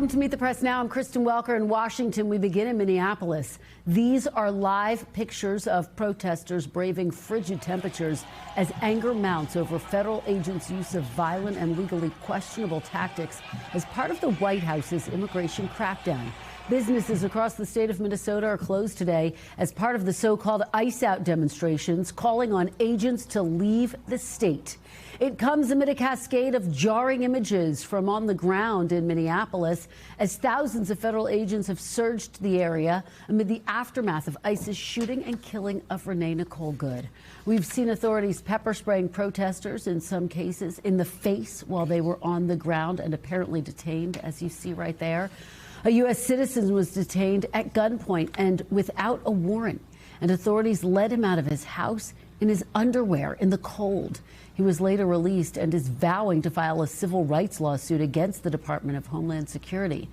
Welcome to Meet the Press Now. I'm Kristen Welker in Washington. We begin in Minneapolis. These are live pictures of protesters braving frigid temperatures as anger mounts over federal agents' use of violent and legally questionable tactics as part of the White House's immigration crackdown. Businesses across the state of Minnesota are closed today as part of the so-called ice out demonstrations, calling on agents to leave the state. It comes amid a cascade of jarring images from on the ground in Minneapolis as thousands of federal agents have surged to the area amid the aftermath of ICE's shooting and killing of Renee Nicole Good. We've seen authorities pepper spraying protesters, in some cases in the face, while they were on the ground and apparently detained, as you see right there. A U.S. citizen was detained at gunpoint and without a warrant, and authorities led him out of his house in his underwear in the cold. He was later released and is vowing to file a civil rights lawsuit against the Department of Homeland Security.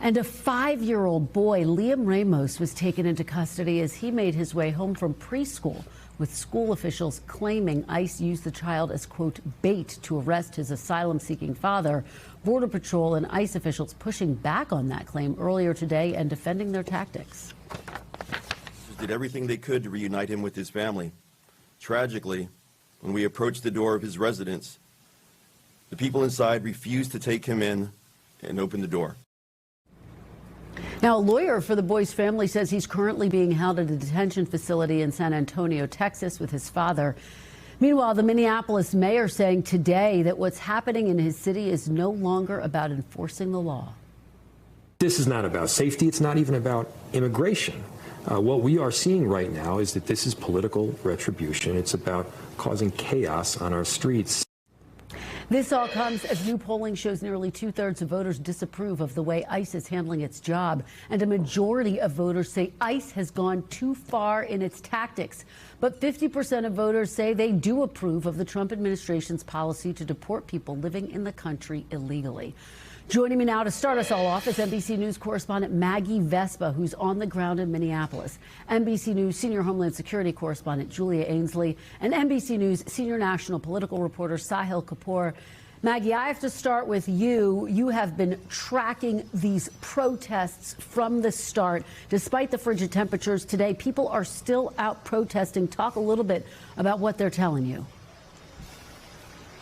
And a 5-year-old boy, Liam Ramos, was taken into custody as he made his way home from preschool, with school officials claiming ICE used the child as, quote, bait to arrest his asylum-seeking father. Border Patrol and ICE officials pushing back on that claim earlier today and defending their tactics. Did everything they could to reunite him with his family. Tragically, when we approached the door of his residence, the people inside refused to take him in and open the door. Now, a lawyer for the boy's family says he's currently being held at a detention facility in San Antonio, Texas, with his father. Meanwhile, the Minneapolis mayor saying today that what's happening in his city is no longer about enforcing the law. This is not about safety. It's not even about immigration. What we are seeing right now is that this is political retribution. It's about causing chaos on our streets. This all comes as new polling shows nearly 2/3 of voters disapprove of the way ICE is handling its job. And a majority of voters say ICE has gone too far in its tactics. But 50% of voters say they do approve of the Trump administration's policy to deport people living in the country illegally. Joining me now to start us all off is NBC News correspondent Maggie Vespa, who's on the ground in Minneapolis, NBC News senior Homeland Security correspondent Julia Ainsley, and NBC News senior national political reporter Sahil Kapoor. Maggie, I have to start with you. You have been tracking these protests from the start. Despite the frigid temperatures today, people are still out protesting. Talk a little bit about what they're telling you.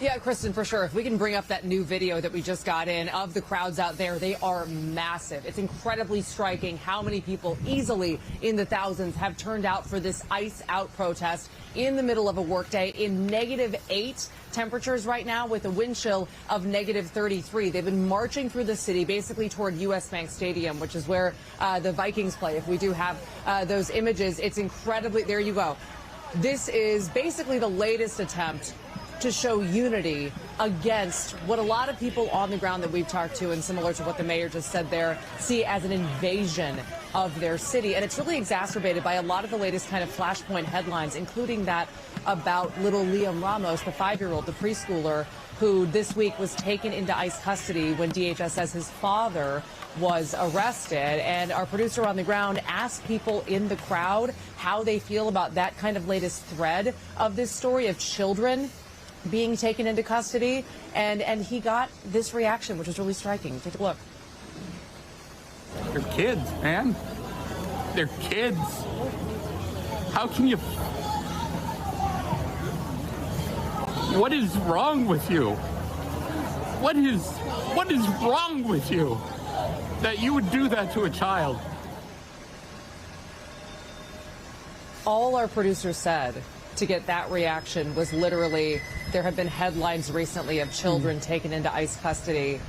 Yeah, Kristen, for sure. If we can bring up that new video that we just got in of the crowds out there, they are massive. It's incredibly striking how many people, easily in the thousands, have turned out for this ice out protest in the middle of a workday in -8 temperatures right now with a wind chill of -33. They've been marching through the city, basically toward U.S. Bank Stadium, which is where the Vikings play. If we do have those images, it's incredibly, there you go. This is basically the latest attempt to show unity against what a lot of people on the ground that we've talked to, and similar to what the mayor just said there, see as an invasion of their city. And it's really exacerbated by a lot of the latest kind of flashpoint headlines, including that about little Liam Ramos, the 5-year-old, the preschooler, who this week was taken into ICE custody when DHS says his father was arrested. And our producer on the ground asked people in the crowd how they feel about that kind of latest thread of this story of children being taken into custody, and he got this reaction, which was really striking. Take a look. They're kids, man. They're kids. How can you... What is wrong with you? What is wrong with you that you would do that to a child? All our producer said to get that reaction was literally, there have been headlines recently of children taken into ICE custody.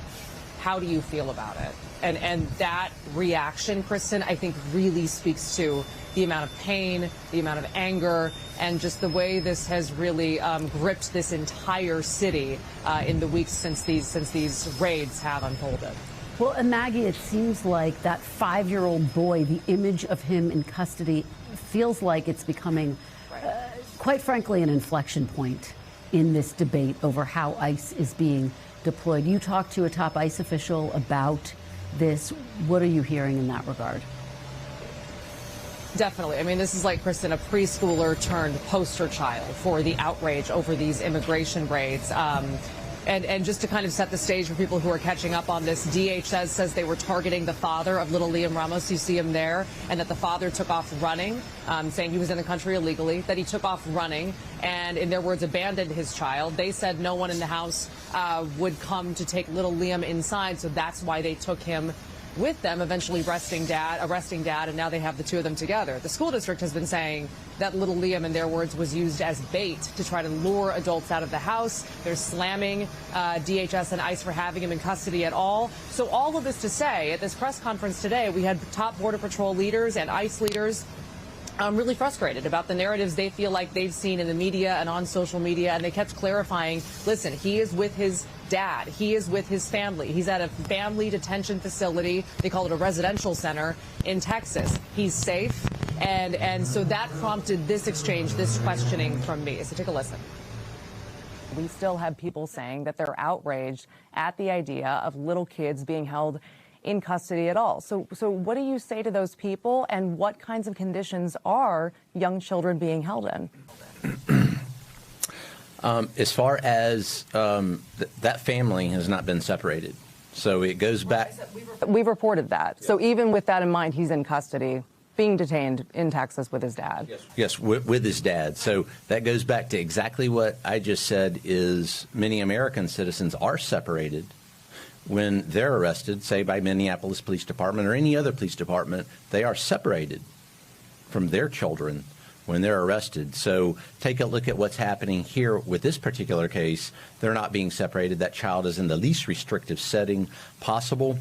How do you feel about it? And that reaction, Kristen, I think really speaks to the amount of pain, the amount of anger, and just the way this has really gripped this entire city in the weeks since these raids have unfolded. Well, and Maggie, it seems like that 5-year-old boy, the image of him in custody, feels like it's becoming quite frankly, an inflection point in this debate over how ICE is being deployed. You talked to a top ICE official about this. What are you hearing in that regard? Definitely. I mean, this is like, Kristen, a preschooler turned poster child for the outrage over these immigration raids. And just to kind of set the stage for people who are catching up on this, DHS says they were targeting the father of little Liam Ramos. You see him there, and that the father took off running, saying he was in the country illegally, that he took off running and, in their words, abandoned his child. They said no one in the house would come to take little Liam inside, so that's why they took him with them, eventually arresting dad, and now they have the two of them together. The school district has been saying that little Liam, in their words, was used as bait to try to lure adults out of the house. They're slamming DHS and ICE for having him in custody at all. So all of this to say, at this press conference today, we had top Border Patrol leaders and ICE leaders really frustrated about the narratives they feel like they've seen in the media and on social media, and they kept clarifying, listen, he is with his dad. He is with his family. He's at a family detention facility. They call it a residential center in Texas. He's safe. And so that prompted this exchange, this questioning from me. So take a listen. We still have people saying that they're outraged at the idea of little kids being held in custody at all. So what do you say to those people, and what kinds of conditions are young children being held in? As far as that family has not been separated. So it goes back. We've reported that. Yeah. So even with that in mind, he's in custody, being detained in Texas with his dad. Yes, with his dad. So that goes back to exactly what I just said, is many American citizens are separated when they're arrested, say by Minneapolis Police Department or any other police department. They are separated from their children when they're arrested. So take a look at what's happening here with this particular case. They're not being separated. That child is in the least restrictive setting possible.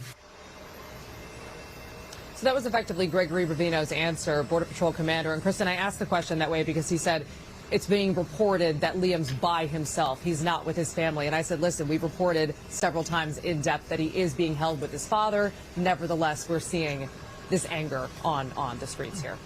So that was effectively Gregory Ravino's answer, Border Patrol commander. And Kristen, I asked the question that way because he said it's being reported that Liam's by himself. He's not with his family. And I said, listen, we've reported several times in depth that he is being held with his father. Nevertheless, we're seeing this anger on the streets here.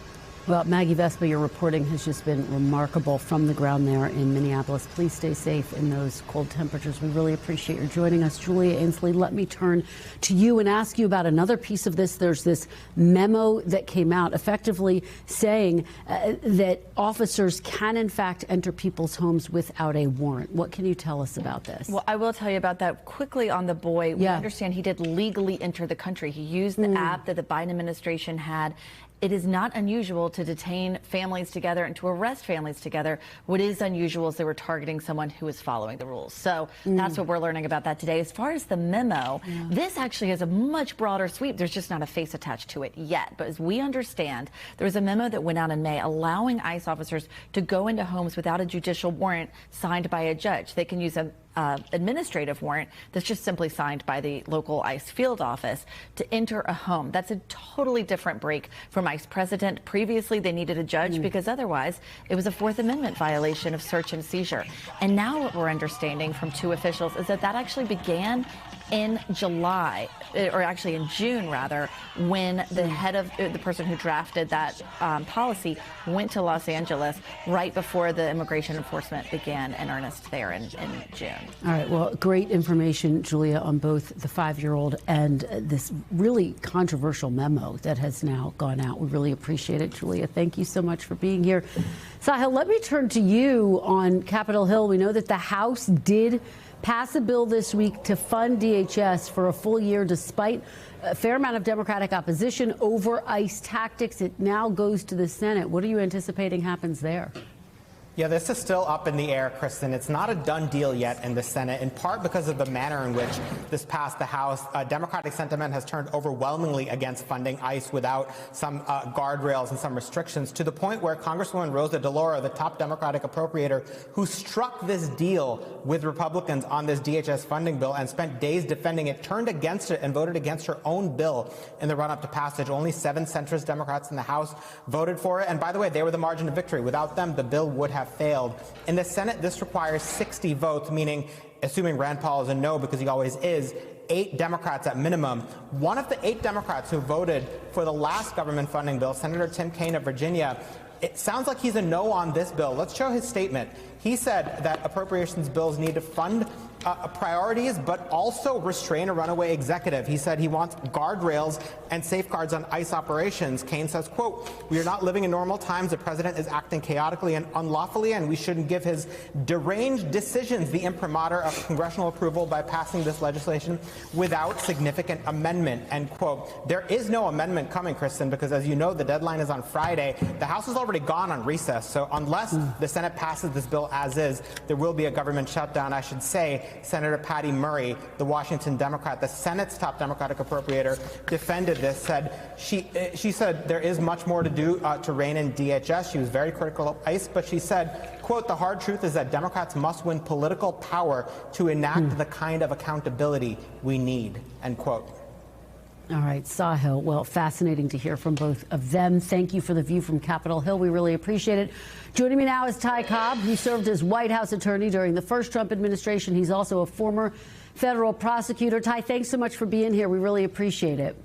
Well, Maggie Vespa, your reporting has just been remarkable from the ground there in Minneapolis. Please stay safe in those cold temperatures. We really appreciate your joining us. Julia Ainsley, let me turn to you and ask you about another piece of this. There's this memo that came out effectively saying that officers can, in fact, enter people's homes without a warrant. What can you tell us about this? Well, I will tell you about that quickly on the boy. We understand he did legally enter the country. He used the app that the Biden administration had. It is not unusual to detain families together and to arrest families together. What is unusual is they were targeting someone who was following the rules. So that's what we're learning about that today. As far as the memo, this actually has a much broader sweep. There's just not a face attached to it yet. But as we understand, there was a memo that went out in May allowing ICE officers to go into homes without a judicial warrant signed by a judge. They can use a administrative warrant that's just simply signed by the local ICE field office to enter a home. That's a totally different break from ICE precedent. Previously, they needed a judge because otherwise it was a Fourth Amendment violation of search and seizure. And now what we're understanding from two officials is that that actually began in July, or actually in June rather, when the head of the person who drafted that policy went to Los Angeles right before the immigration enforcement began in earnest there in June. All right. Well, great information, Julia, on both the 5-year-old and this really controversial memo that has now gone out. We really appreciate it, Julia. Thank you so much for being here. Sahil, let me turn to you on Capitol Hill. We know that the House did pass a bill this week to fund DHS for a full year despite a fair amount of Democratic opposition over ICE tactics. It now goes to the Senate. What are you anticipating happens there? Yeah, this is still up in the air, Kristen. It's not a done deal yet in the Senate, in part because of the manner in which this passed the House. Democratic sentiment has turned overwhelmingly against funding ICE without some guardrails and some restrictions, to the point where Congresswoman Rosa DeLauro, the top Democratic appropriator, who struck this deal with Republicans on this DHS funding bill and spent days defending it, turned against it and voted against her own bill in the run-up to passage. Only 7 centrist Democrats in the House voted for it. And by the way, they were the margin of victory. Without them, the bill would have failed. In the Senate, this requires 60 votes, meaning, assuming Rand Paul is a no, because he always is, 8 Democrats at minimum. One of the 8 Democrats who voted for the last government funding bill, Senator Tim Kaine of Virginia, it sounds like he's a no on this bill. Let's show his statement. He said that appropriations bills need to fund priorities, but also restrain a runaway executive. He said he wants guardrails and safeguards on ICE operations. Kane says, quote, "We are not living in normal times. The president is acting chaotically and unlawfully, and we shouldn't give his deranged decisions the imprimatur of congressional approval by passing this legislation without significant amendment," end quote. There is no amendment coming, Kristen, because as you know, the deadline is on Friday. The House has already gone on recess, so unless the Senate passes this bill as is, there will be a government shutdown. I should say Senator Patty Murray, the Washington Democrat, the Senate's top Democratic appropriator, defended this, said she said there is much more to do to rein in DHS. She was very critical of ICE, but she said, quote, "The hard truth is that Democrats must win political power to enact the kind of accountability we need," end quote. All right, Sahil. Well, fascinating to hear from both of them. Thank you for the view from Capitol Hill. We really appreciate it. Joining me now is Ty Cobb, who served as White House attorney during the first Trump administration. He's also a former federal prosecutor. Ty, thanks so much for being here. We really appreciate it.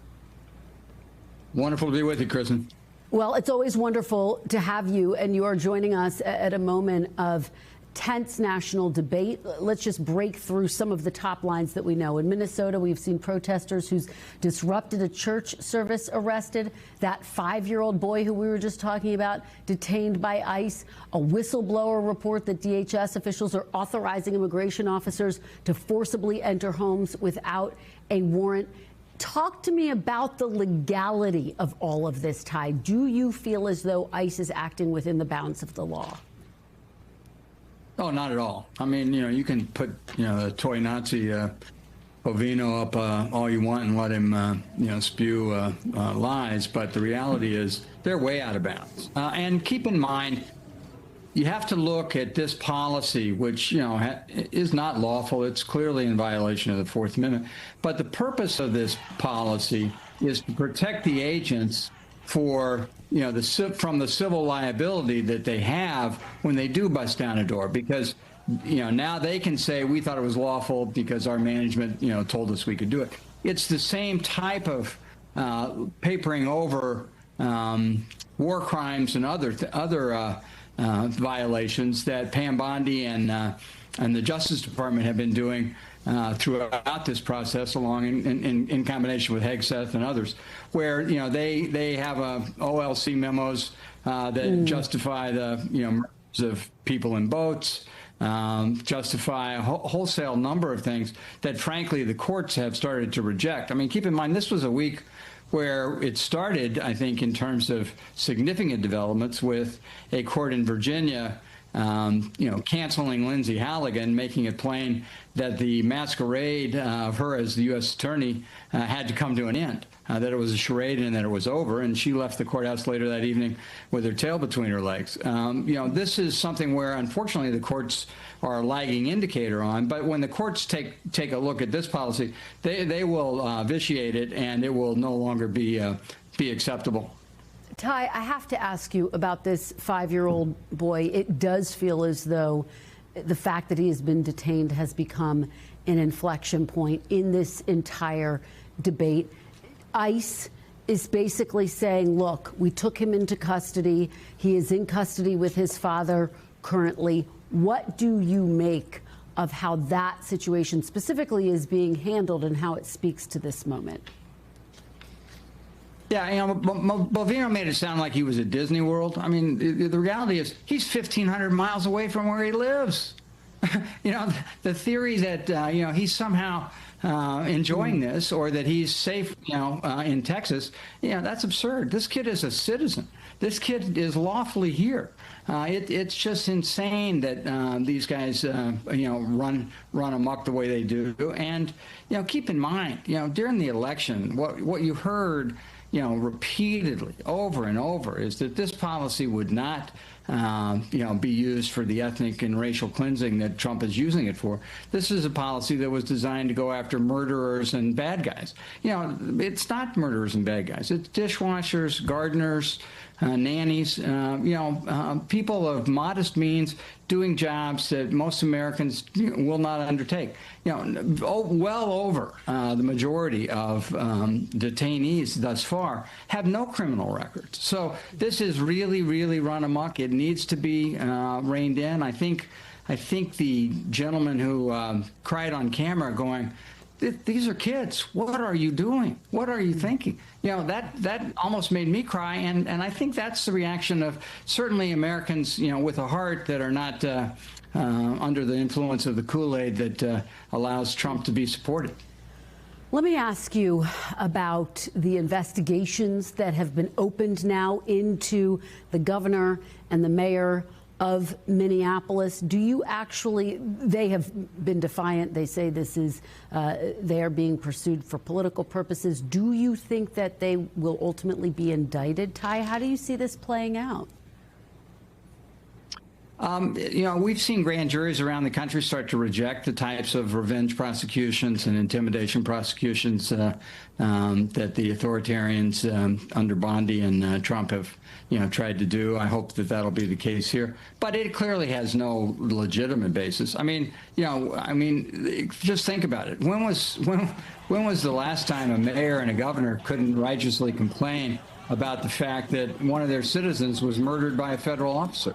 Wonderful to be with you, Kristen. Well, it's always wonderful to have you, and you are joining us at a moment of tense national debate. Let's just break through some of the top lines that we know. In Minnesota, we've seen protesters who's disrupted a church service arrested. That 5-year-old boy who we were just talking about detained by ICE. A whistleblower report that DHS officials are authorizing immigration officers to forcibly enter homes without a warrant. Talk to me about the legality of all of this, Ty. Do you feel as though ICE is acting within the bounds of the law? Oh, not at all. I mean, you can put, the toy Nazi Bovino up all you want and let him, spew lies. But the reality is they're way out of bounds. And keep in mind, you have to look at this policy, which, is not lawful. It's clearly in violation of the Fourth Amendment. But the purpose of this policy is to protect the agents for, from the civil liability that they have when they do bust down a door, because, now they can say we thought it was lawful because our management, told us we could do it. It's the same type of papering over war crimes and other violations that Pam Bondi and the Justice Department have been doing throughout this process, along in combination with Hegseth and others, where they have OLC memos that justify the murders of people in boats, justify a wholesale number of things that, frankly, the courts have started to reject. I mean, keep in mind, this was a week where it started, I think, in terms of significant developments with a court in Virginia canceling Lindsay Halligan, making it plain that the masquerade of her as the U.S. attorney had to come to an end, that it was a charade and that it was over. And she left the courthouse later that evening with her tail between her legs. This is something where, unfortunately, the courts are a lagging indicator on. But when the courts take a look at this policy, they will vitiate it, and it will no longer be acceptable. Ty, I have to ask you about this 5-year-old boy. It does feel as though the fact that he has been detained has become an inflection point in this entire debate. ICE is basically saying, look, we took him into custody. He is in custody with his father currently. What do you make of how that situation specifically is being handled and how it speaks to this moment? Yeah, Bovino made it sound like he was at Disney World. I mean, the reality is he's 1,500 miles away from where he lives. The theory that, he's somehow enjoying this, or that he's safe, in Texas, that's absurd. This kid is a citizen. This kid is lawfully here. It's just insane that these guys, run amok the way they do. And, keep in mind, during the election, what you heard, repeatedly over and over is that this policy would not, be used for the ethnic and racial cleansing that Trump is using it for. This is a policy that was designed to go after murderers and bad guys. It's not murderers and bad guys. It's dishwashers, gardeners, nannies, people of modest means doing jobs that most Americans will not undertake. Well over the majority of detainees thus far have no criminal records. So this is really, really run amok. It needs to be reined in. I think I think the gentleman who cried on camera going, these are kids. What are you doing? What are you thinking? You know, that almost made me cry. And I think that's the reaction of certainly Americans, you know, with a heart that are not under the influence of the Kool-Aid that allows Trump to be supported. Let me ask you about the investigations that have been opened now into the governor and the mayor of Minneapolis. Do you actually, they have been defiant. They say this is, they are being pursued for political purposes. Do you think that they will ultimately be indicted? Ty, how do you see this playing out? You know, we've seen grand juries around the country start to reject the types of revenge prosecutions and intimidation prosecutions that the authoritarians under Bondi and Trump have, you know, tried to do. I hope that that'll be the case here. But it clearly has no legitimate basis. I mean, you know, just think about it. When was the last time a mayor and a governor couldn't righteously complain about the fact that one of their citizens was murdered by a federal officer?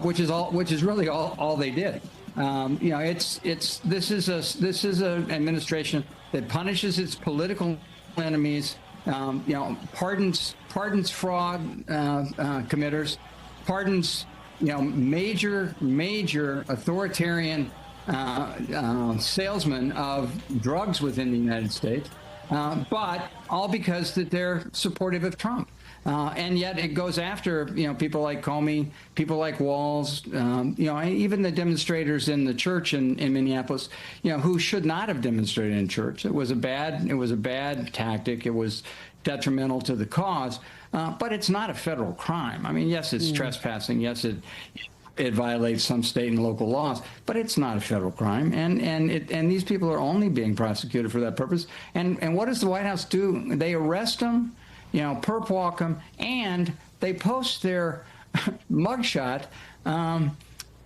Which is really all they did. You know, this is an administration that punishes its political enemies. You know, pardons fraud committers, pardons, you know, major authoritarian salesmen of drugs within the United States, but all because that they're supportive of Trump. And yet it goes after, you know, people like Comey, people like Walls, you know, even the demonstrators in the church in Minneapolis, you know, who should not have demonstrated in church. It was a bad tactic. It was detrimental to the cause, but it's not a federal crime. I mean, yes, it's trespassing. Yes, it violates some state and local laws, but it's not a federal crime. And these people are only being prosecuted for that purpose. And what does the White House do? They arrest them, you know, perp walk them, and they post their mugshot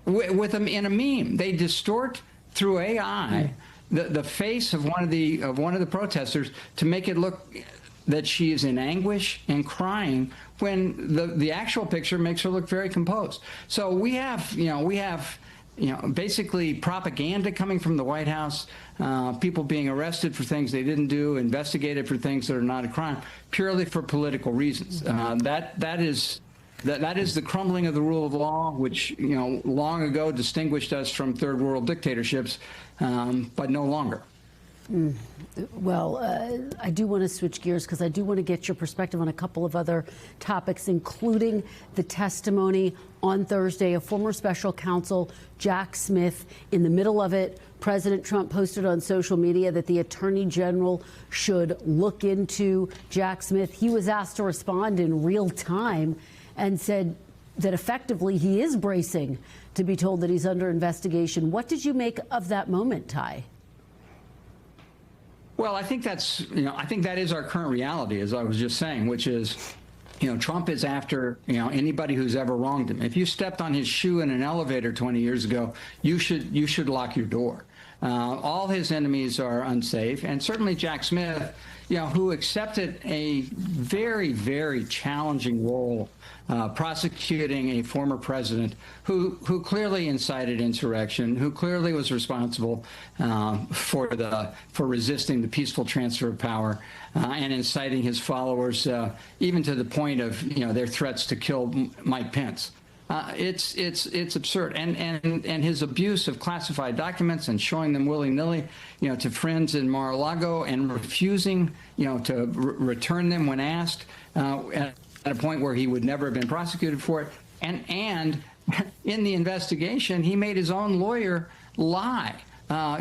with them in a meme. They distort through AI the face of one of the protesters to make it look that she is in anguish and crying, when the actual picture makes her look very composed. So we have basically propaganda coming from the White House, people being arrested for things they didn't do, investigated for things that are not a crime, purely for political reasons. That is the crumbling of the rule of law, which, you know, long ago distinguished us from third world dictatorships, but no longer. Well, I do want to switch gears because I do want to get your perspective on a couple of other topics, including the testimony on Thursday of former special counsel Jack Smith. In the middle of it, President Trump posted on social media that the Attorney General should look into Jack Smith. He was asked to respond in real time and said that effectively he is bracing to be told that he's under investigation. What did you make of that moment, Ty? Well, I think I think that is our current reality, as I was just saying, which is, you know, Trump is after, you know, anybody who's ever wronged him. If you stepped on his shoe in an elevator 20 years ago, you should lock your door. All his enemies are unsafe, and certainly Jack Smith, you know, who accepted a very, very challenging role prosecuting a former president who clearly incited insurrection, who clearly was responsible for resisting the peaceful transfer of power and inciting his followers, even to the point of, you know, their threats to kill Mike Pence. It's absurd, and his abuse of classified documents and showing them willy-nilly, you know, to friends in Mar-a-Lago, and refusing, you know, to return them when asked, at a point where he would never have been prosecuted for it. And in the investigation, he made his own lawyer lie.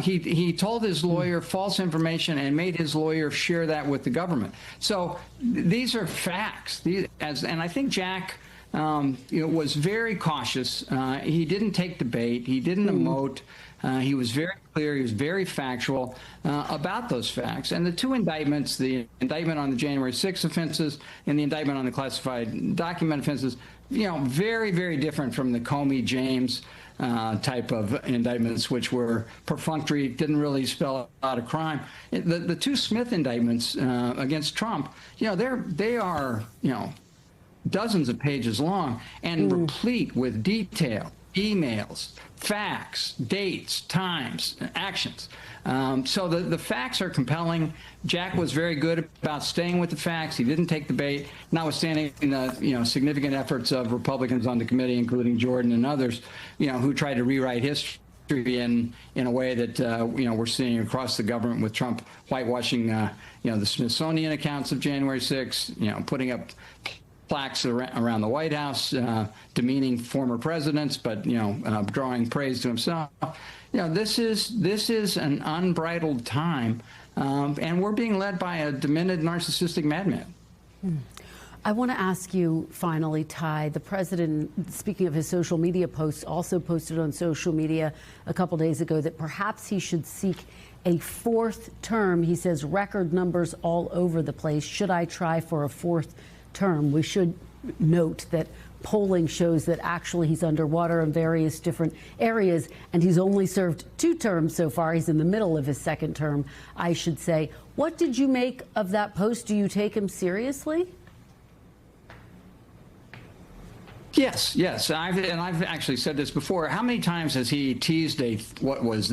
He told his lawyer false information and made his lawyer share that with the government. So these are facts. And I think Jack, you know, was very cautious. He didn't take the bait. He didn't emote. He was very clear. He was very factual about those facts. And the two indictments, the indictment on the January 6th offenses and the indictment on the classified document offenses, you know, very, very different from the Comey, James type of indictments, which were perfunctory, didn't really spell out a crime. The two Smith indictments against Trump, you know, they are, you know, dozens of pages long and replete with detail emails, facts, dates, times, actions. So the facts are compelling. Jack was very good about staying with the facts. He didn't take the bait, notwithstanding the significant efforts of Republicans on the committee, including Jordan and others, who tried to rewrite history in a way that we're seeing across the government, with Trump whitewashing the Smithsonian accounts of January 6th, putting up plaques around the White House, demeaning former presidents, but drawing praise to himself. This is an unbridled time, and we're being led by a demented, narcissistic madman. I want to ask you finally, Ty, the president, speaking of his social media posts, also posted on social media a couple days ago that perhaps he should seek a fourth term. He says record numbers all over the place. Should I try for a fourth term? We should note that polling shows that actually he's underwater in various different areas, and he's only served 2 terms so far. He's in the middle of his 2nd term, I should say. What did you make of that post? Do you take him seriously? Yes. I've actually said this before. How many times has he teased what was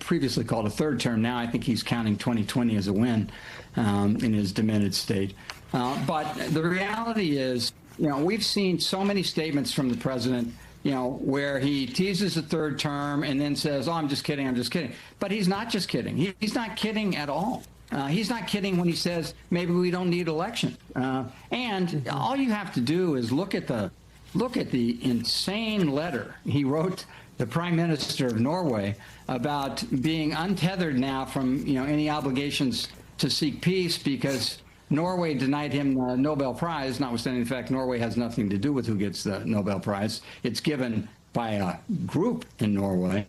previously called a 3rd term? Now I think he's counting 2020 as a win in his demented state. But the reality is, we've seen so many statements from the president, where he teases a 3rd term and then says, "Oh, I'm just kidding. But he's not just kidding. He's not kidding at all. He's not kidding when he says maybe we don't need election. And all you have to do is look at the insane letter he wrote the Prime Minister of Norway about being untethered now from any obligations to seek peace because Norway denied him the Nobel Prize, notwithstanding the fact Norway has nothing to do with who gets the Nobel Prize. It's given by a group in Norway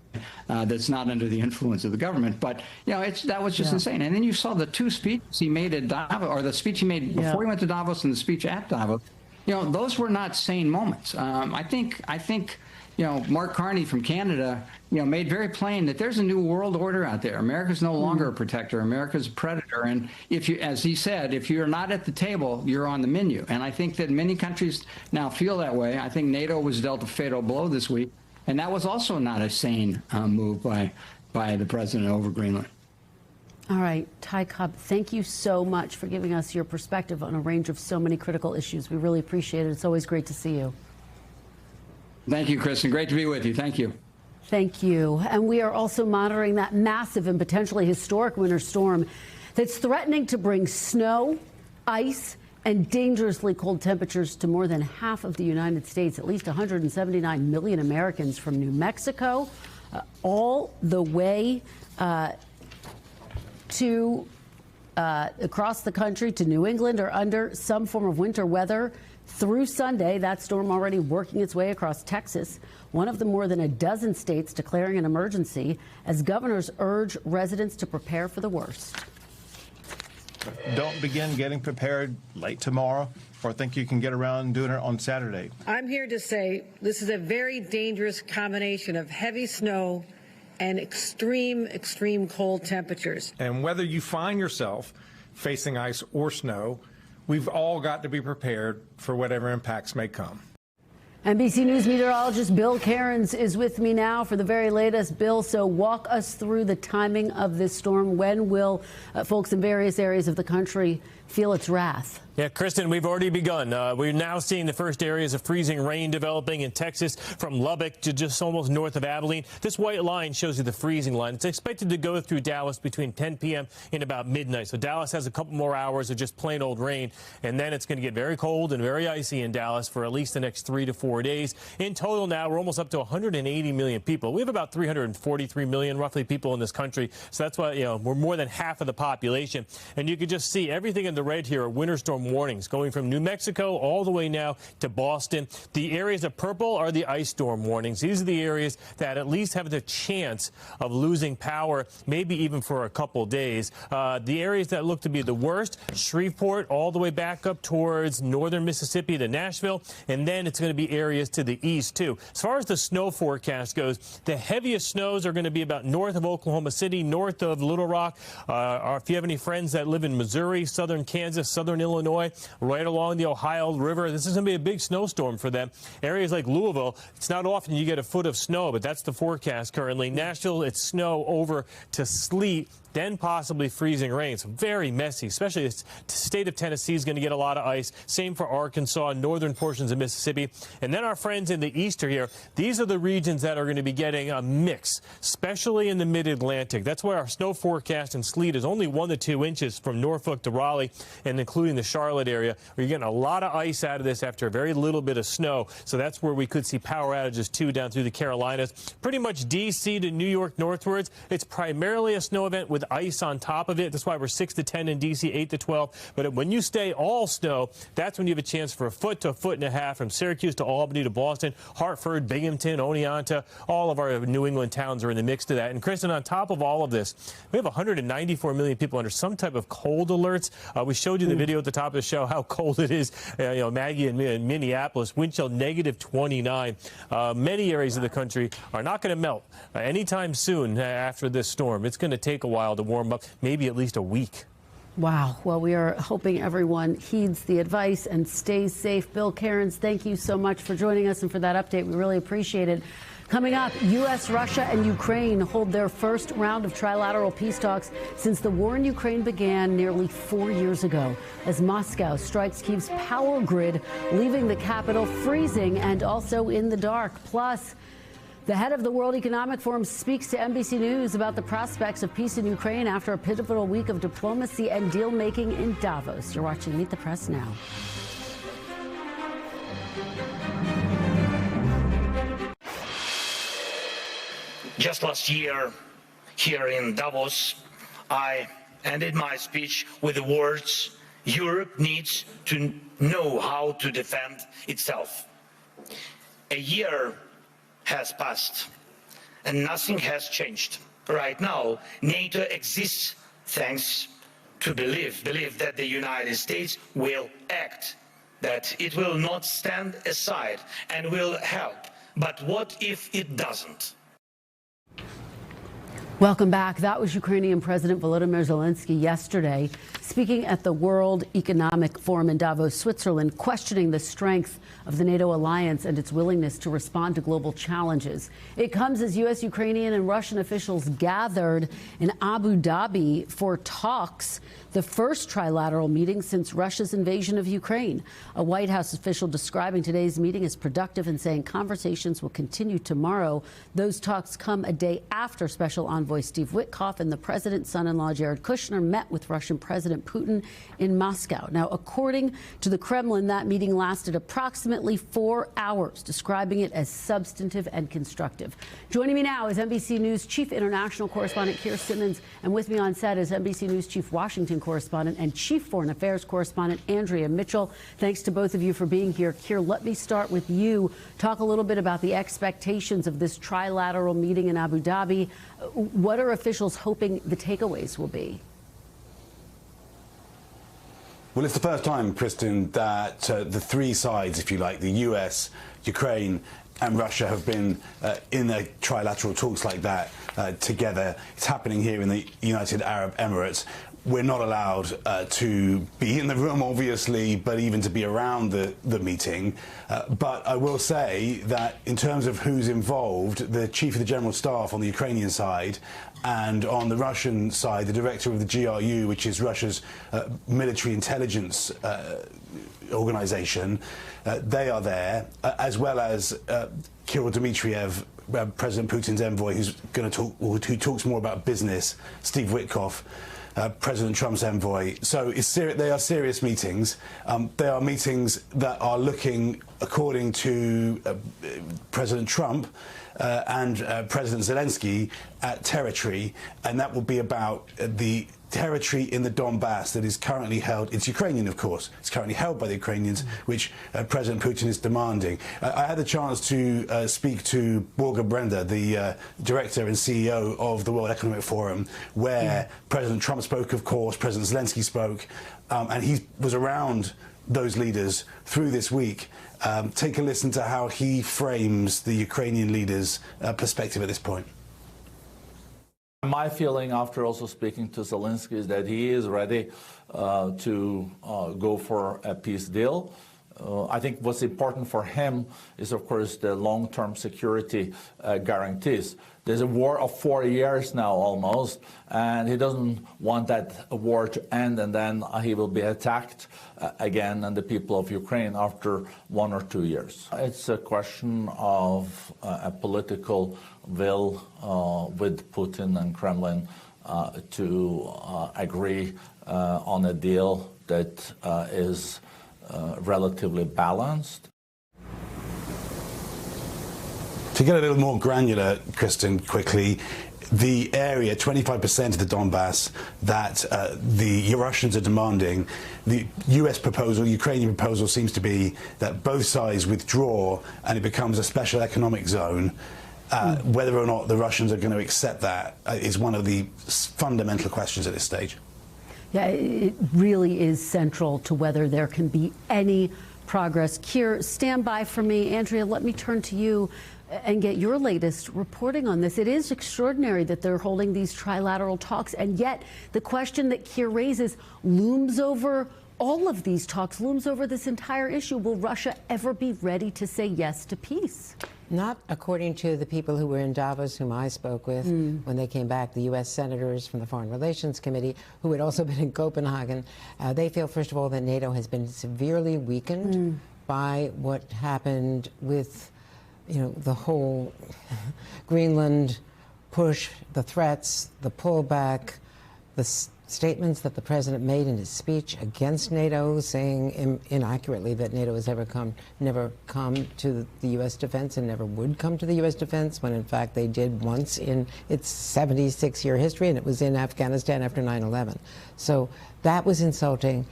that's not under the influence of the government. But that was just insane. And then you saw the 2 speeches he made at Davos, or the speech he made before he went to Davos and the speech at Davos. Those were not sane moments. I think Mark Carney from Canada, made very plain that there's a new world order out there. America's no longer a protector. America's a predator. And if you, as he said, if you're not at the table, you're on the menu. And I think that many countries now feel that way. I think NATO was dealt a fatal blow this week. And that was also not a sane move by the president over Greenland. All right, Ty Cobb, thank you so much for giving us your perspective on a range of so many critical issues. We really appreciate it. It's always great to see you. Thank you, Kristen. Great to be with you. Thank you. Thank you. And we are also monitoring that massive and potentially historic winter storm that's threatening to bring snow, ice, and dangerously cold temperatures to more than half of the United States. At least 179 million Americans from New Mexico all the way to across the country to New England are under some form of winter weather through Sunday. That storm already working its way across Texas, one of the more than a dozen states declaring an emergency as governors urge residents to prepare for the worst. Don't begin getting prepared late tomorrow or think you can get around doing it on Saturday. I'm here to say this is a very dangerous combination of heavy snow and extreme cold temperatures. And whether you find yourself facing ice or snow, we've all got to be prepared for whatever impacts may come. NBC News meteorologist Bill Cairns is with me now for the very latest. Bill, so walk us through the timing of this storm. When will folks in various areas of the country feel its wrath? Yeah, Kristen, we've already begun. We're now seeing the first areas of freezing rain developing in Texas from Lubbock to just almost north of Abilene. This white line shows you the freezing line. It's expected to go through Dallas between 10 p.m. and about midnight. So Dallas has a couple more hours of just plain old rain, and then it's going to get very cold and very icy in Dallas for at least the next 3 to 4 days. In total now, we're almost up to 180 million people. We have about 343 million roughly people in this country. So that's why, we're more than half of the population. And you can just see everything in the red here are winter storm warnings going from New Mexico all the way now to Boston. The areas of purple are the ice storm warnings. These are the areas that at least have the chance of losing power, maybe even for a couple days. The areas that look to be the worst, Shreveport all the way back up towards northern Mississippi to Nashville, and then it's going to be areas to the east too. As far as the snow forecast goes, the heaviest snows are going to be about north of Oklahoma City, north of Little Rock. If you have any friends that live in Missouri, southern Kansas, southern Illinois, right along the Ohio River. This is going to be a big snowstorm for them. Areas like Louisville, it's not often you get a foot of snow, but that's the forecast currently. Nashville, it's snow over to sleet, then possibly freezing rain. So very messy, especially the state of Tennessee is going to get a lot of ice. Same for Arkansas, northern portions of Mississippi. And then our friends in the east are here. These are the regions that are going to be getting a mix, especially in the mid-Atlantic. That's why our snow forecast and sleet is only 1 to 2 inches from Norfolk to Raleigh, and including the Charlotte area, where you're getting a lot of ice out of this after a very little bit of snow. So that's where we could see power outages, too, down through the Carolinas. Pretty much D.C. to New York northwards. It's primarily a snow event with ice on top of it. That's why we're 6 to 10 in D.C., 8 to 12. But when you stay all snow, that's when you have a chance for a foot to a foot and a half from Syracuse to Albany to Boston, Hartford, Binghamton, Oneonta. All of our New England towns are in the mix to that. And, Kristen, on top of all of this, we have 194 million people under some type of cold alerts. We showed you the video at the top of the show how cold it is. Maggie in Minneapolis, wind chill negative 29. Many areas of the country are not going to melt anytime soon after this storm. It's going to take a while to warm up, maybe at least a week. Wow. Well, we are hoping everyone heeds the advice and stays safe. Bill Cairns, thank you so much for joining us and for that update. We really appreciate it. Coming up, U.S., Russia, and Ukraine hold their first round of trilateral peace talks since the war in Ukraine began nearly 4 years ago, as Moscow strikes Kyiv's power grid, leaving the capital freezing and also in the dark. Plus, the head of the World Economic Forum speaks to NBC News about the prospects of peace in Ukraine after a pivotal week of diplomacy and deal-making in Davos. You're watching Meet the Press now. Just last year, here in Davos, I ended my speech with the words, "Europe needs to know how to defend itself." A year has passed and nothing has changed. Right now, NATO exists thanks to belief that the United States will act, that it will not stand aside and will help. But what if it doesn't? Welcome back. That was Ukrainian President Volodymyr Zelensky yesterday, speaking at the World Economic Forum in Davos, Switzerland, questioning the strength of the NATO alliance and its willingness to respond to global challenges. It comes as U.S., Ukrainian, and Russian officials gathered in Abu Dhabi for talks, the first trilateral meeting since Russia's invasion of Ukraine. A White House official describing today's meeting as productive and saying conversations will continue tomorrow. Those talks come a day after Special Envoy Steve Witkoff and the president's son-in-law Jared Kushner met with Russian President Putin in Moscow. Now, according to the Kremlin, that meeting lasted approximately 4 hours, describing it as substantive and constructive. Joining me now is NBC News Chief International Correspondent Keir Simmons, and with me on set is NBC News Chief Washington Correspondent and Chief Foreign Affairs Correspondent Andrea Mitchell. Thanks to both of you for being here. Keir, let me start with you. Talk a little bit about the expectations of this trilateral meeting in Abu Dhabi. What are officials hoping the takeaways will be? Well, it's the first time, Kristen, that the three sides, if you like, the US, Ukraine and Russia have been in the trilateral talks like that together. It's happening here in the United Arab Emirates. We're not allowed to be in the room, obviously, but even to be around the meeting. But I will say that in terms of who's involved, the Chief of the General Staff on the Ukrainian side and on the Russian side, the Director of the GRU, which is Russia's military intelligence organization, they are there, as well as Kirill Dmitriev, President Putin's envoy, who talks more about business, Steve Witkoff, President Trump's envoy. So they are serious meetings. They are meetings that are looking, according to President Trump and President Zelensky, at territory, and that will be about the territory in the Donbass that is currently held. It's Ukrainian, of course. It's currently held by the Ukrainians, which President Putin is demanding. I had the chance to speak to Borge Brender, the director and CEO of the World Economic Forum, where President Trump spoke, of course, President Zelensky spoke, and he was around those leaders through this week. Take a listen to how he frames the Ukrainian leaders' perspective at this point. My feeling after also speaking to Zelensky is that he is ready to go for a peace deal. I think what's important for him is, of course, the long-term security guarantees. There's a war of 4 years now almost, and he doesn't want that war to end and then he will be attacked again and the people of Ukraine after 1 or 2 years. It's a question of a political will with Putin and Kremlin to agree on a deal that is relatively balanced. To get a little more granular, Kristen, quickly, the area, 25% of the Donbass that the Russians are demanding, the US proposal, Ukrainian proposal seems to be that both sides withdraw and it becomes a special economic zone. Whether or not the Russians are going to accept that is one of the fundamental questions at this stage. Yeah, it really is central to whether there can be any progress. Keir, stand by for me. Andrea, let me turn to you and get your latest reporting on this. It is extraordinary that they're holding these trilateral talks, and yet the question that Keir raises looms over all of these talks, looms over this entire issue. Will Russia ever be ready to say yes to peace? Not according to the people who were in Davos, whom I spoke with when they came back, the U.S. senators from the Foreign Relations Committee, who had also been in Copenhagen. They feel, first of all, that NATO has been severely weakened by what happened with, the whole Greenland push, the threats, the pullback, the statements that the president made in his speech against NATO, saying inaccurately that NATO has never come to the U.S. defense and never would come to the U.S. defense, when in fact they did once in its 76-year history, and it was in Afghanistan after 9/11. So that was insulting.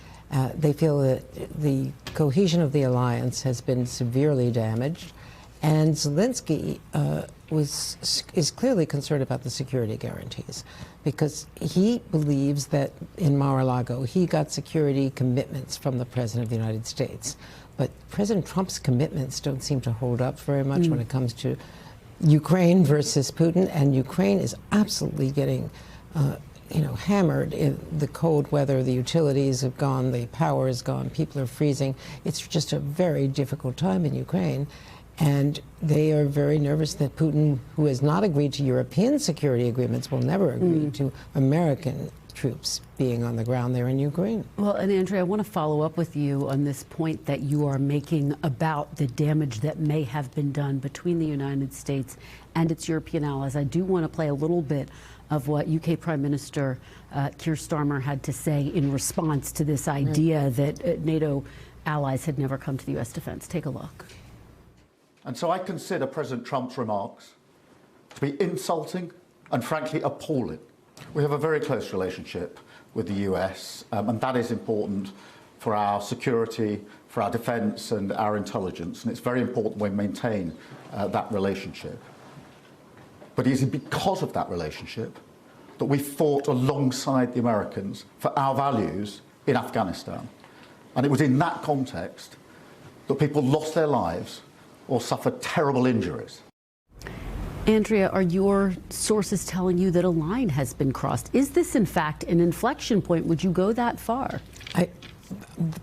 They feel that the cohesion of the alliance has been severely damaged, and Zelensky is clearly concerned about the security guarantees, because he believes that in Mar-a-Lago he got security commitments from the President of the United States. But President Trump's commitments don't seem to hold up very much when it comes to Ukraine versus Putin, and Ukraine is absolutely getting hammered in the cold weather. The utilities have gone, the power is gone, people are freezing. It's just a very difficult time in Ukraine. And they are very nervous that Putin, who has not agreed to European security agreements, will never agree to American troops being on the ground there in Ukraine. Well, and Andrea, I want to follow up with you on this point that you are making about the damage that may have been done between the United States and its European allies. I do want to play a little bit of what UK Prime Minister Keir Starmer had to say in response to this idea that NATO allies had never come to the U.S. defense. Take a look. And so I consider President Trump's remarks to be insulting and frankly appalling. We have a very close relationship with the US, and that is important for our security, for our defence and our intelligence, and it's very important we maintain that relationship. But it is because of that relationship that we fought alongside the Americans for our values in Afghanistan. And it was in that context that people lost their lives or suffered terrible injuries. Andrea, are your sources telling you that a line has been crossed? Is this, in fact, an inflection point? Would you go that far?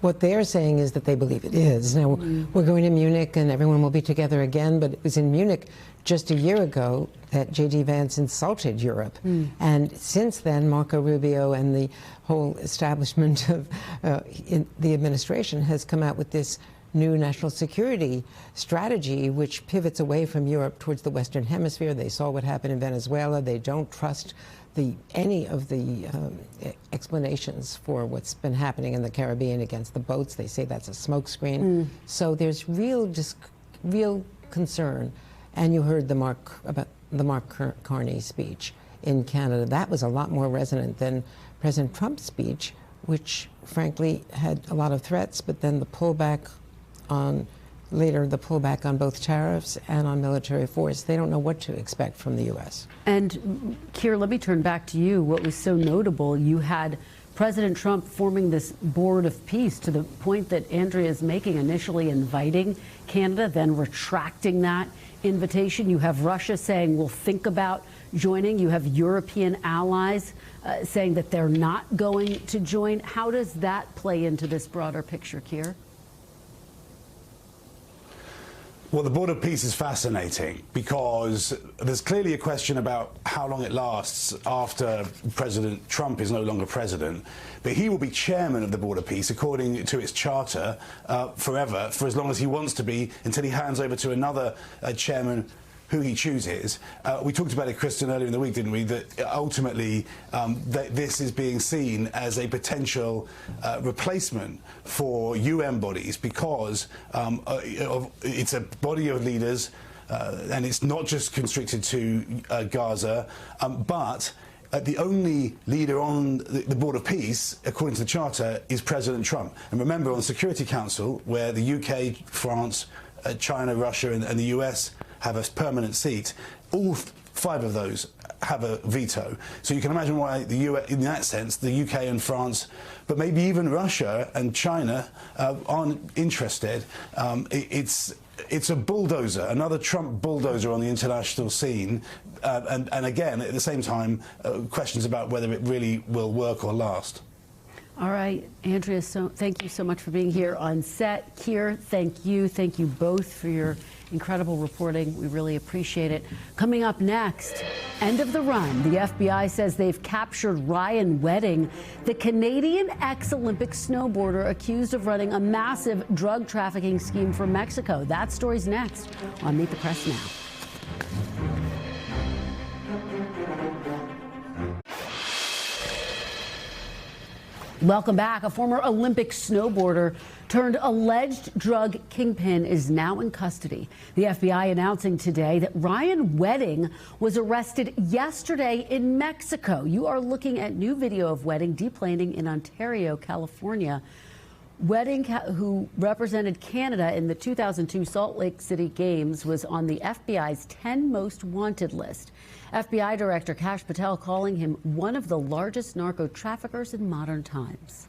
What they're saying is that they believe it is. Now, we're going to Munich and everyone will be together again, but it was in Munich just a year ago that J.D. Vance insulted Europe. And since then, Marco Rubio and the whole establishment of the administration has come out with this new national security strategy, which pivots away from Europe towards the Western Hemisphere. They saw what happened in Venezuela. They don't trust any of the explanations for what's been happening in the Caribbean against the boats. They say that's a smokescreen. So there's real concern. And you heard about the Mark Carney speech in Canada. That was a lot more resonant than President Trump's speech, which frankly had a lot of threats, but then the pullback on both tariffs and on military force. They don't know what to expect from the U.S. And Keir, let me turn back to you. What was so notable, you had President Trump forming this board of peace to the point that Andrea is making, initially inviting Canada, then retracting that invitation. You have Russia saying we'll think about joining. You have European allies saying that they're not going to join. How does that play into this broader picture, Keir? Well, the board of peace is fascinating because there's clearly a question about how long it lasts after President Trump is no longer president. But he will be chairman of the board of peace, according to its charter, forever, for as long as he wants to be, until he hands over to another chairman who he chooses. We talked about it, Kristen, earlier in the week, didn't we, that ultimately that this is being seen as a potential replacement for UN bodies because it's a body of leaders and it's not just constricted to Gaza, but the only leader on the Board of Peace, according to the Charter, is President Trump. And remember, on the Security Council, where the UK, France, China, Russia and the US have a permanent seat, all 5 of those have a veto. So you can imagine why the US, in that sense, the UK and France, but maybe even Russia and China aren't interested. It's a bulldozer, another Trump bulldozer on the international scene. And again, at the same time, questions about whether it really will work or last. All right, Andrea, thank you so much for being here on set. Keir, thank you. Thank you both for your incredible reporting. We really appreciate it. Coming up next, end of the run. The FBI says they've captured Ryan Wedding, the Canadian ex-Olympic snowboarder accused of running a massive drug trafficking scheme for Mexico. That story's next on Meet the Press Now. Welcome back. A former Olympic snowboarder turned alleged drug kingpin is now in custody. The FBI announcing today that Ryan Wedding was arrested yesterday in Mexico. You are looking at new video of Wedding deplaning in Ontario, California. Wedding, who represented Canada in the 2002 Salt Lake City Games, was on the FBI's 10 most wanted list. FBI Director Kash Patel calling him one of the largest narco traffickers in modern times.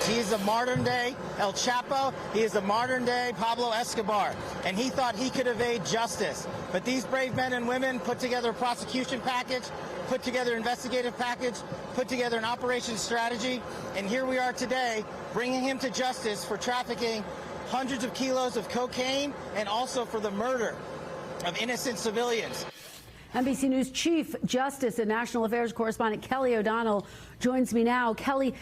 He is a modern-day El Chapo. He is a modern-day Pablo Escobar. And he thought he could evade justice. But these brave men and women put together a prosecution package, put together an investigative package, put together an operations strategy. And here we are today, bringing him to justice for trafficking hundreds of kilos of cocaine and also for the murder of innocent civilians. NBC News Chief Justice and National Affairs Correspondent Kelly O'Donnell joins me now. Kelly,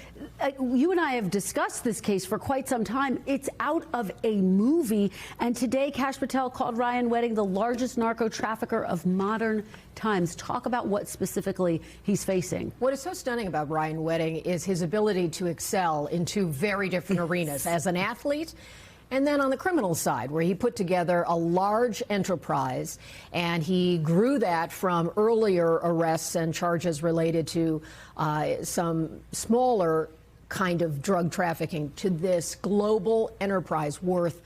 you and I have discussed this case for quite some time. It's out of a movie, and today Kash Patel called Ryan Wedding the largest narco trafficker of modern times. Talk about what specifically he's facing. What is so stunning about Ryan Wedding is his ability to excel in 2 very different arenas. As an athlete, and then on the criminal side, where he put together a large enterprise, and he grew that from earlier arrests and charges related to some smaller kind of drug trafficking to this global enterprise worth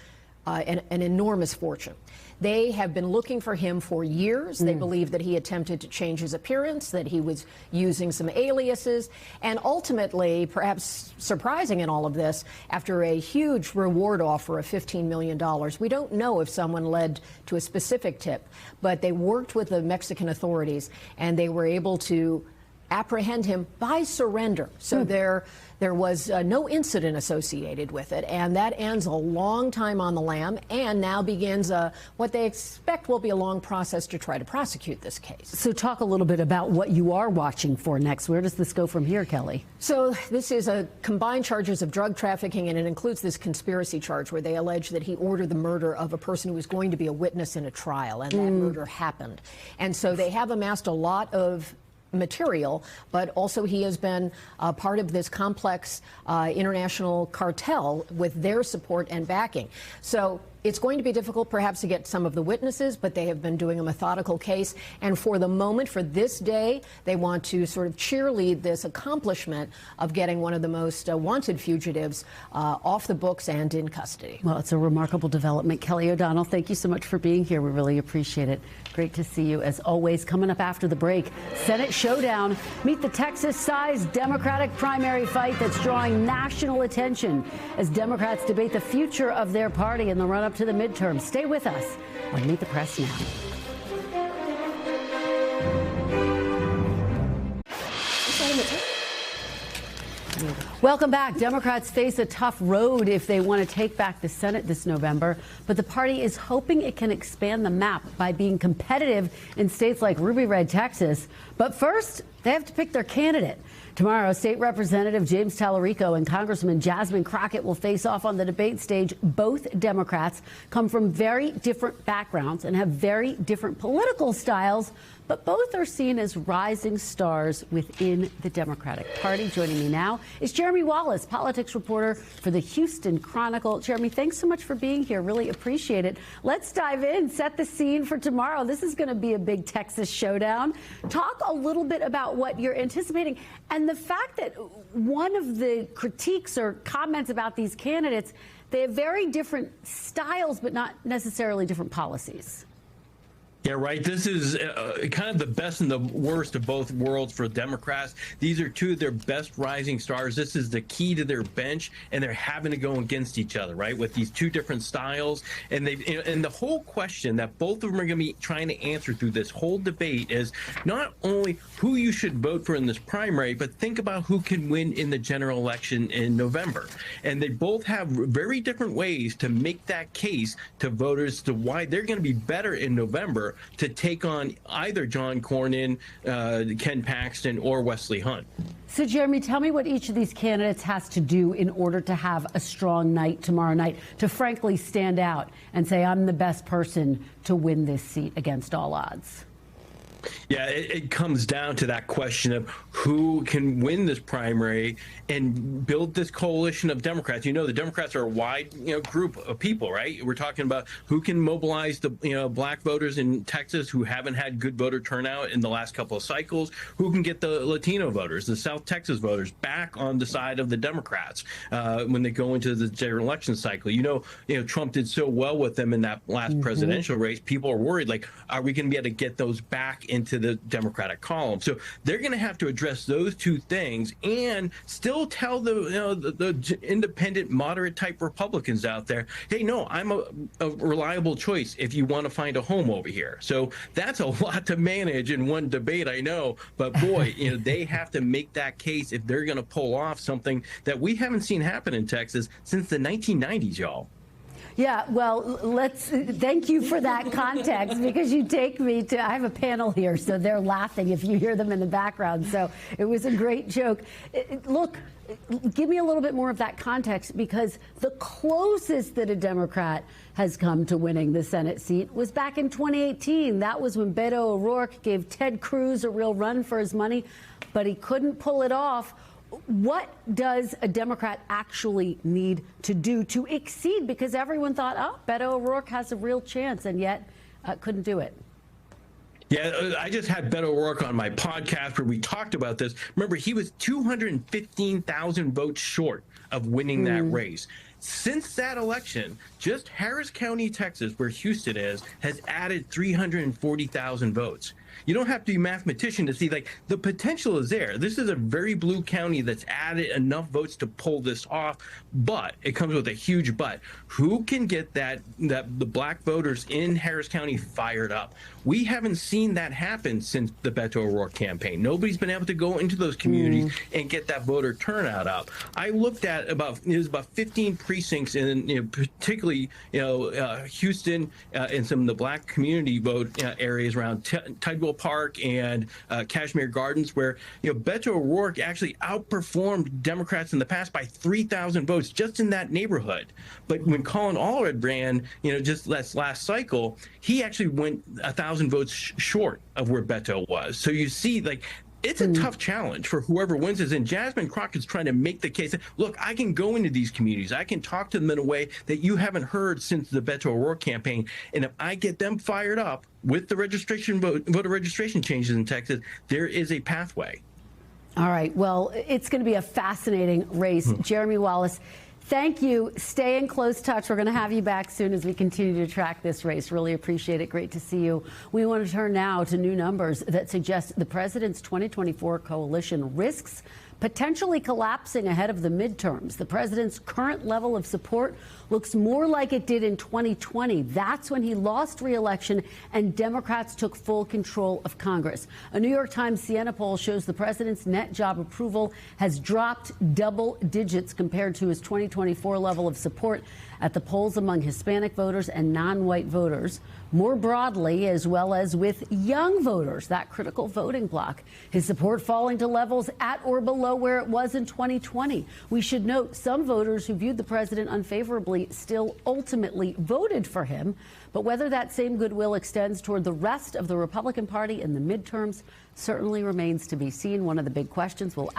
an enormous fortune. They have been looking for him for years. They believe that he attempted to change his appearance, that he was using some aliases, and ultimately, perhaps surprising in all of this, after a huge reward offer of $15 million, we don't know if someone led to a specific tip, but they worked with the Mexican authorities, and they were able to apprehend him by surrender. So there was no incident associated with it, and that ends a long time on the lam, and now begins what they expect will be a long process to try to prosecute this case. So talk a little bit about what you are watching for next. Where does this go from here, Kelly? So this is a combined charges of drug trafficking, and it includes this conspiracy charge where they allege that he ordered the murder of a person who was going to be a witness in a trial, and that murder happened. And so they have amassed a lot of material, but also he has been part of this complex international cartel with their support and backing. So It's going to be difficult, perhaps, to get some of the witnesses, but they have been doing a methodical case. And for the moment, for this day, they want to sort of cheerlead this accomplishment of getting one of the most wanted fugitives off the books and in custody. Well, it's a remarkable development. Kelly O'Donnell, thank you so much for being here. We really appreciate it. Great to see you, as always. Coming up after the break, Senate showdown. Meet the Texas-sized Democratic primary fight that's drawing national attention as Democrats debate the future of their party in the run-up to the midterm. Stay with us on Meet the Press Now. Welcome back. Democrats face a tough road if they want to take back the Senate this November, but the party is hoping it can expand the map by being competitive in states like Ruby Red, Texas. But first, they have to pick their candidate. Tomorrow, State Representative James Talarico and Congressman Jasmine Crockett will face off on the debate stage. Both Democrats come from very different backgrounds and have very different political styles, but both are seen as rising stars within the Democratic Party. Joining me now is Jeremy Wallace, politics reporter for the Houston Chronicle. Jeremy, thanks so much for being here. Really appreciate it. Let's dive in, set the scene for tomorrow. This is going to be a big Texas showdown. Talk a little bit about what you're anticipating and the fact that one of the critiques or comments about these candidates, they have very different styles, but not necessarily different policies. Yeah, right. This is kind of the best and the worst of both worlds for Democrats. These are two of their best rising stars. This is the key to their bench, and they're having to go against each other, right, with these two different styles. And and the whole question that both of them are going to be trying to answer through this whole debate is not only who you should vote for in this primary, but think about who can win in the general election in November. And they both have very different ways to make that case to voters to why they're going to be better in November to take on either John Cornyn, Ken Paxton, or Wesley Hunt. So, Jeremy, tell me what each of these candidates has to do in order to have a strong night tomorrow night, to frankly stand out and say, I'm the best person to win this seat against all odds. Yeah, it comes down to that question of who can win this primary and build this coalition of Democrats. You know, the Democrats are a wide, group of people, right? We're talking about who can mobilize the, black voters in Texas who haven't had good voter turnout in the last couple of cycles, who can get the Latino voters, the South Texas voters back on the side of the Democrats when they go into the general election cycle. Trump did so well with them in that last presidential race. People are worried, like, are we going to be able to get those back into the Democratic column? So they're going to have to address those two things and still tell the independent, moderate type Republicans out there, hey, no, I'm a reliable choice if you want to find a home over here. So that's a lot to manage in one debate, I know, but boy, they have to make that case if they're going to pull off something that we haven't seen happen in Texas since the 1990s, y'all. Yeah, well, thank you for that context, because you take me to, I have a panel here, so they're laughing if you hear them in the background. So it was a great joke. Look, give me a little bit more of that context, because the closest that a Democrat has come to winning the Senate seat was back in 2018. That was when Beto O'Rourke gave Ted Cruz a real run for his money, but he couldn't pull it off. What does a Democrat actually need to do to exceed? Because everyone thought, oh, Beto O'Rourke has a real chance, and yet couldn't do it. Yeah, I just had Beto O'Rourke on my podcast where we talked about this. Remember, he was 215,000 votes short of winning that race. Since that election, just Harris County, Texas, where Houston is, has added 340,000 votes. You don't have to be a mathematician to see, like, the potential is there. This is a very blue county that's added enough votes to pull this off, but it comes with a huge but. Who can get the black voters in Harris County fired up? We haven't seen that happen since the Beto O'Rourke campaign. Nobody's been able to go into those communities and get that voter turnout up. I looked at about 15 precincts in, particularly, Houston and some of the black community vote areas around Tidwell Park and Kashmere Gardens, where Beto O'Rourke actually outperformed Democrats in the past by 3,000 votes just in that neighborhood. But when Colin Allred ran, just last cycle, he actually went 1,000 votes short of where Beto was. So you see, like, It's a tough challenge for whoever wins this. And Jasmine Crockett's trying to make the case that, look, I can go into these communities. I can talk to them in a way that you haven't heard since the Beto O'Rourke campaign. And if I get them fired up with the voter registration changes in Texas, there is a pathway. All right. Well, it's going to be a fascinating race. Jeremy Wallace, thank you. Stay in close touch. We're going to have you back soon as we continue to track this race. Really appreciate it. Great to see you. We want to turn now to new numbers that suggest the president's 2024 coalition risks potentially collapsing ahead of the midterms. The president's current level of support looks more like it did in 2020. That's when he lost re-election and Democrats took full control of Congress. A New York Times Siena poll shows the president's net job approval has dropped double digits compared to his 2024 level of support at the polls among Hispanic voters and non-white voters. More broadly, as well as with young voters, that critical voting bloc. His support falling to levels at or below where it was in 2020. We should note some voters who viewed the president unfavorably still ultimately voted for him. But whether that same goodwill extends toward the rest of the Republican Party in the midterms certainly remains to be seen. One of the big questions we'll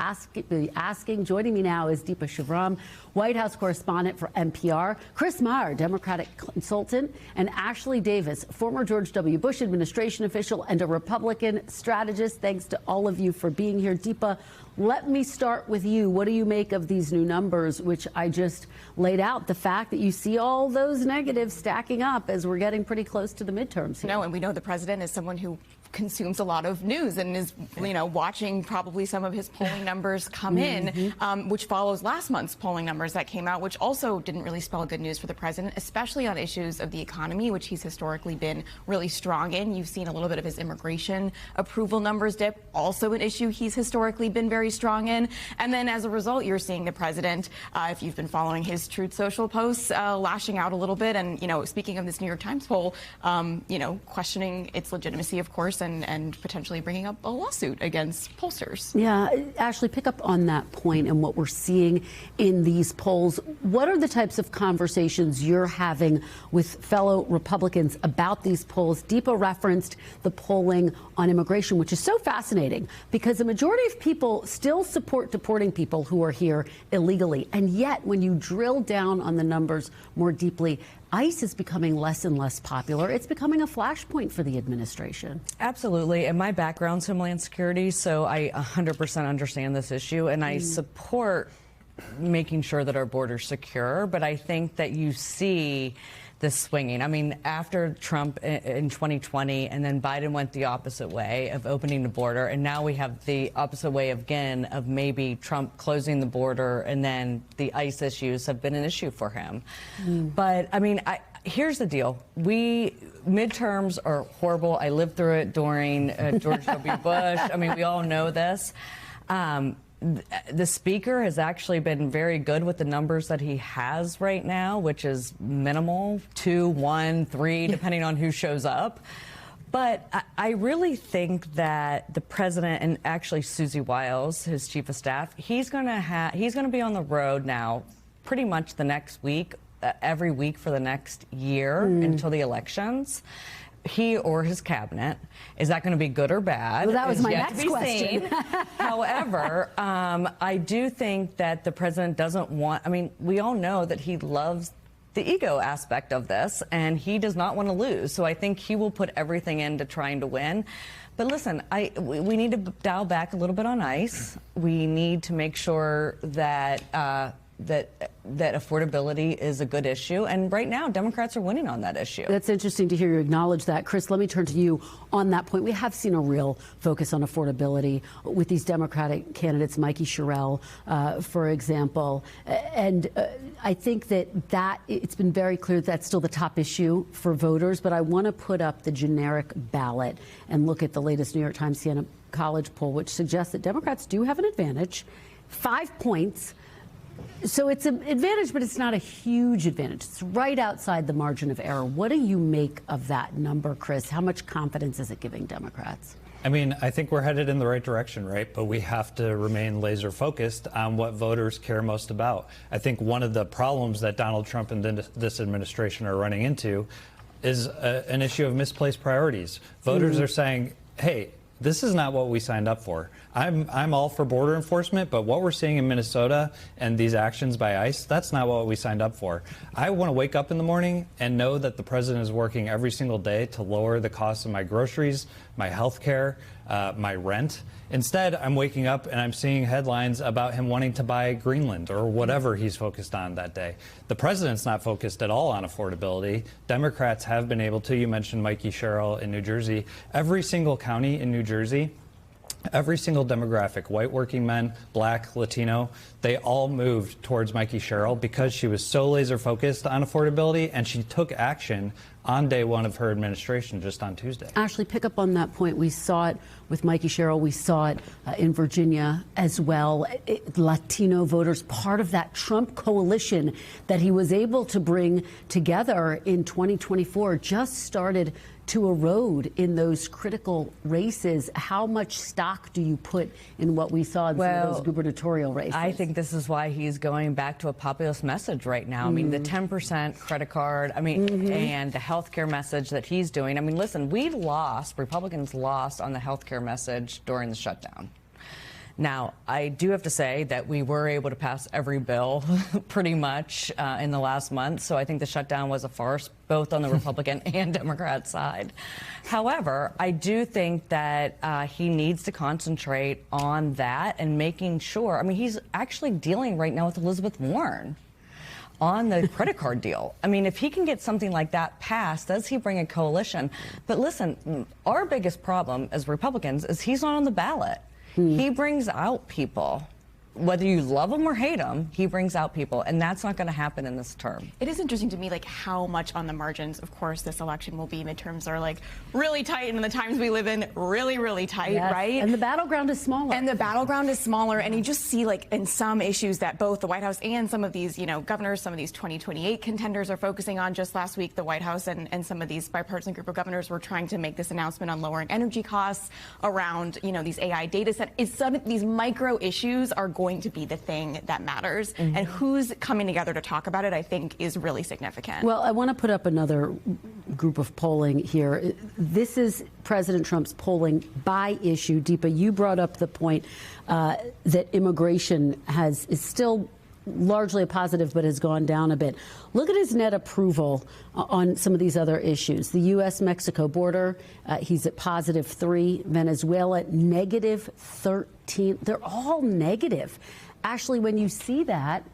be asking. Joining me now is Deepa Shivram, White House correspondent for NPR, Chris Meyer, Democratic consultant, and Ashley Davis, former George W. Bush administration official and a Republican strategist. Thanks to all of you for being here. Deepa, let me start with you. What do you make of these new numbers, which I just laid out? The fact that you see all those negatives stacking up as we're getting pretty close to the midterms here. No, and we know the president is someone who consumes a lot of news and is, watching probably some of his polling numbers come in, which follows last month's polling numbers that came out, which also didn't really spell good news for the president, especially on issues of the economy, which he's historically been really strong in. You've seen a little bit of his immigration approval numbers dip, also an issue he's historically been very strong in. And then as a result, you're seeing the president, if you've been following his Truth Social posts, lashing out a little bit. And, speaking of this New York Times poll, questioning its legitimacy, of course, and potentially bringing up a lawsuit against pollsters. Yeah, Ashley, pick up on that point and what we're seeing in these polls. What are the types of conversations you're having with fellow Republicans about these polls? Deepa referenced the polling on immigration, which is so fascinating because the majority of people still support deporting people who are here illegally. And yet, when you drill down on the numbers more deeply, ICE is becoming less and less popular. It's becoming a flashpoint for the administration. Absolutely. And my background's Homeland Security, so I 100% understand this issue, and I support making sure that our border's secure. But I think that you see this swinging. I mean, after Trump in 2020, and then Biden went the opposite way of opening the border, and now we have the opposite way again of maybe Trump closing the border, and then the ICE issues have been an issue for him. But I mean, here's the deal. Midterms are horrible. I lived through it during George W. Bush. I mean, we all know this. The speaker has actually been very good with the numbers that he has right now, which is minimal, 2, 1, 3, depending on who shows up. But I really think that the president, and actually Susie Wiles, his chief of staff, he's going to be on the road now pretty much the next week, every week for the next year until the elections. He or his cabinet. Is that going to be good or bad? Well, that was my next question. However, I do think that the president doesn't want, I mean, we all know that he loves the ego aspect of this, and he does not want to lose. So I think he will put everything into trying to win. But listen, we need to dial back a little bit on ICE. We need to make sure that that affordability is a good issue. And right now, Democrats are winning on that issue. That's interesting to hear you acknowledge that. Chris, let me turn to you on that point. We have seen a real focus on affordability with these Democratic candidates, Mikey Sherrill, for example. And I think that it's been very clear that's still the top issue for voters. But I want to put up the generic ballot and look at the latest New York Times Siena College poll, which suggests that Democrats do have an advantage, 5 points. So it's an advantage, but it's not a huge advantage. It's right outside the margin of error. What do you make of that number, Chris? How much confidence is it giving Democrats? I mean, I think we're headed in the right direction, right? But we have to remain laser focused on what voters care most about. I think one of the problems that Donald Trump and this administration are running into is an issue of misplaced priorities. Voters are saying, hey, This is not what we signed up for. I'm all for border enforcement, but what we're seeing in Minnesota and these actions by ICE, that's not what we signed up for. I want to wake up in the morning and know that the president is working every single day to lower the cost of my groceries, my health care, my rent. Instead, I'm waking up and I'm seeing headlines about him wanting to buy Greenland or whatever he's focused on that day. The president's not focused at all on affordability. Democrats have been able to. You mentioned Mikey Sherrill in New Jersey. Every single county in New Jersey, every single demographic, white working men, black, Latino, they all moved towards Mikey Sherrill because she was so laser focused on affordability, and she took action on day one of her administration just on Tuesday. Ashley, pick up on that point. We saw it with Mikey Sherrill. We saw it in Virginia as well. Latino voters, part of that Trump coalition that he was able to bring together in 2024, just started to erode in those critical races. How much stock do you put in what we saw in some of those gubernatorial races? I think this is why he's going back to a populist message right now. I mean, the 10% credit card, and the healthcare message that he's doing. I mean, listen, Republicans lost on the healthcare message during the shutdown. Now, I do have to say that we were able to pass every bill pretty much in the last month. So I think the shutdown was a farce, both on the Republican and Democrat side. However, I do think that he needs to concentrate on that and making sure. I mean, he's actually dealing right now with Elizabeth Warren on the credit card deal. I mean, if he can get something like that passed, does he bring a coalition? But listen, our biggest problem as Republicans is he's not on the ballot. He brings out people. Whether you love him or hate him, he brings out people, and that's not going to happen in this term. It is interesting to me, like, how much on the margins, of course, this election will be. Midterms are, like, really tight, and in the times we live in, really, really tight, right? And the battleground is smaller. And the battleground is smaller, and you just see, like, in some issues that both the White House and some of these, governors, some of these 2028 contenders are focusing on. Just last week, the White House and some of these bipartisan group of governors were trying to make this announcement on lowering energy costs around, these AI data sets. These micro issues are going to be the thing that matters, and who's coming together to talk about it, I think, is really significant. Well, I want to put up another group of polling here. This is President Trump's polling by issue. Deepa, you brought up the point that immigration is still largely a positive, but has gone down a bit. Look at his net approval on some of these other issues. The U.S.-Mexico border, he's at +3. Venezuela, -13. They're all negative. Ashley, when you see that,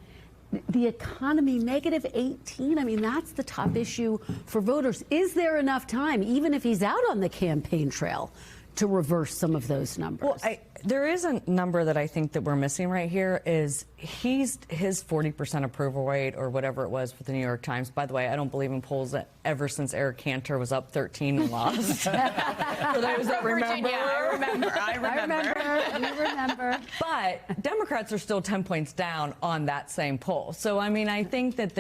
the economy, -18. I mean, that's the top issue for voters. Is there enough time, even if he's out on the campaign trail, to reverse some of those numbers? Well, there is a number that I think that we're missing right here is his 40% approval rate or whatever it was with the New York Times. By the way, I don't believe in polls ever since Eric Cantor was up 13 and lost. For those that remember. I remember. But Democrats are still 10 points down on that same poll. So, I mean, I think that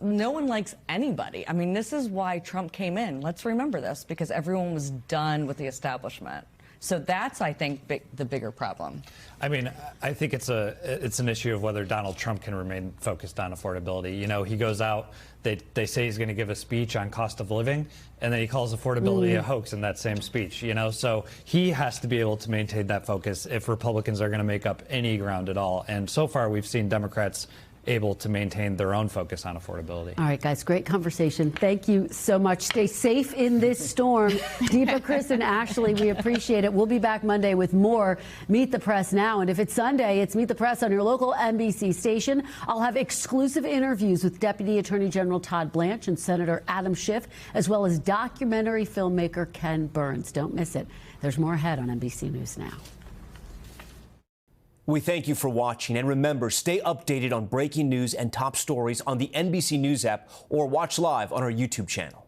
no one likes anybody. I mean, this is why Trump came in. Let's remember this, because everyone was done with the establishment. So that's, I think, the bigger problem. I mean, I think it's an issue of whether Donald Trump can remain focused on affordability. He goes out, they say he's going to give a speech on cost of living, and then he calls affordability a hoax in that same speech. So he has to be able to maintain that focus if Republicans are going to make up any ground at all. And so far, we've seen Democrats able to maintain their own focus on affordability. All right, guys, great conversation. Thank you so much. Stay safe in this storm. Deepa, Chris, and Ashley, we appreciate it. We'll be back Monday with more Meet the Press Now. And if it's Sunday, it's Meet the Press on your local NBC station. I'll have exclusive interviews with Deputy Attorney General Todd Blanche and Senator Adam Schiff, as well as documentary filmmaker Ken Burns. Don't miss it. There's more ahead on NBC News Now. We thank you for watching, and remember, stay updated on breaking news and top stories on the NBC News app or watch live on our YouTube channel.